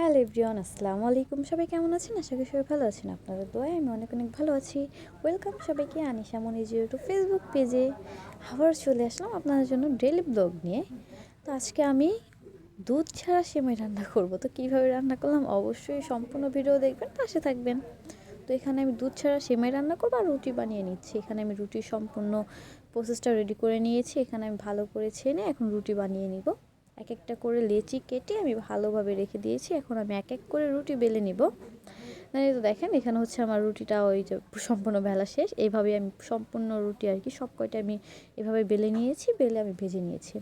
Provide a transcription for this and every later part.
Hello everyone, আসসালামু আলাইকুম। সবাই কেমন আছেন? আশা করি সবাই ভালো আছেন। আপনাদের দোয়ায় আমি অনেক অনেক ভালো আছি। ওয়েলকাম সবাইকে আনিশা মনির ইউটিউব ফেসবুক পেজে। আবার চলে আসলাম আপনাদের জন্য ডেইলি ব্লগ নিয়ে। তো আজকে আমি দুধ ছাড়া সেমাই রান্না করব। তো কীভাবে রান্না করলাম অবশ্যই সম্পূর্ণ ভিডিও দেখবেন, পাশে থাকবেন। তো এখানে আমি দুধ ছাড়া সেমাই রান্না করবো আর রুটি বানিয়ে নিচ্ছি। এখানে আমি রুটির সম্পূর্ণ প্রসেসটা রেডি করে নিয়েছি। এখানে আমি ভালো করে ছেনে এখন রুটি বানিয়ে নিব। এক একটা করে লেচি কেটে আমি ভালোভাবে রেখে দিয়েছি। এখন আমি এক এক করে রুটি বেলে নিব। এই তো দেখেন, এখানে হচ্ছে আমার রুটিটা ওই যে সম্পূর্ণ বেলা শেষ। এইভাবেই আমি সম্পূর্ণ রুটি আর কি সব কয়টা আমি এভাবে বেলে নিয়েছি, বেলে আমি ভেজে নিয়েছি।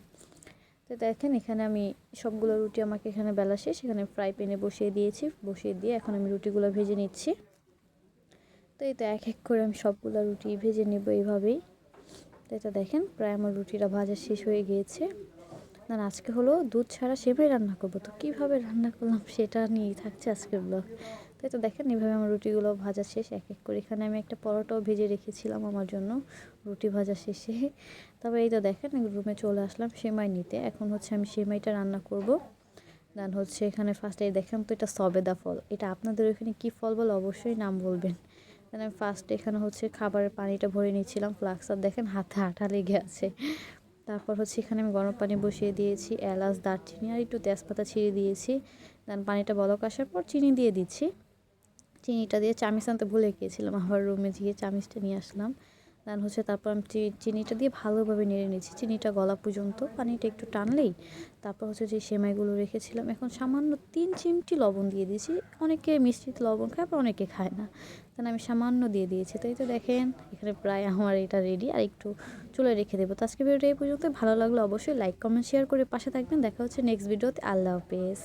তো দেখেন, এখানে আমি সবগুলো রুটি আমাকে এখানে বেলা শেষ। এখানে ফ্রাই প্যানে বসিয়ে দিয়েছি, বসিয়ে দিয়ে এখন আমি রুটিগুলো ভেজে নিচ্ছি। তো এই তো এক এক করে আমি সবগুলো রুটি ভেজে নেব এইভাবেই। তো এটা দেখেন, প্রায় আমার রুটিটা ভাজা শেষ হয়ে গিয়েছে। না, আজকে হলো দুধ ছাড়া সেমাই রান্না করবো। তো কীভাবে রান্না করলাম সেটা নিয়েই থাকছে আজকের ব্লগ। তাই তো দেখেন, এইভাবে আমার রুটিগুলো ভাজা শেষ এক এক করে। এখানে আমি একটা পরোটাও ভেজে রেখেছিলাম আমার জন্য রুটি ভাজা শেষে। তবে এই তো দেখেন, রুমে চলে আসলাম সেমাই নিতে। এখন হচ্ছে আমি সেমাইটা রান্না করব। দেন হচ্ছে এখানে ফার্স্টে দেখেন তো, এটা সবেদা ফল। এটা আপনাদের ওইখানে কী ফল বলে অবশ্যই নাম বলবেন। দেন আমি ফার্স্টে এখানে হচ্ছে খাবারের পানিটা ভরে নিচ্ছিলাম ফ্লাক্স। আর দেখেন হাতে আঠা লেগে আছে। তারপর হচ্ছে এখানে আমি গরম পানি বসিয়ে দিয়েছি, এলাচ, দারচিনি আর একটু তেজপাতা ছিঁড়ে দিয়েছি। দেন পানিটা বলক আসার পর চিনি দিয়ে দিচ্ছি। চিনিটা দিয়ে চামিচ আনতে ভুলে গিয়েছিলাম, আবার রুমে গিয়ে চামিচটা নিয়ে আসলাম। দেন হচ্ছে তারপর আমি চিনিটা দিয়ে ভালোভাবে নেড়ে নিয়েছি, চিনিটা গলা পর্যন্ত। পানিটা একটু টানলেই তারপর হচ্ছে যে সেমাইগুলো রেখেছিলাম, এখন সামান্য 3 চিমটি লবণ দিয়ে দিয়েছি। অনেকে মিষ্টিতে লবণ খায়, আবার অনেকে খায় না। দেন আমি সামান্য দিয়ে দিয়েছি। তো এই তো দেখেন, এখানে প্রায় আমার এটা রেডি। আর একটু চুলে রেখে দেবো। তো আজকে ভিডিওটা এই পর্যন্ত। ভালো লাগলো অবশ্যই লাইক, কমেন্ট, শেয়ার করে পাশে থাকবেন। দেখা হচ্ছে নেক্সট ভিডিওতে। আল্লাহ হাফেজ।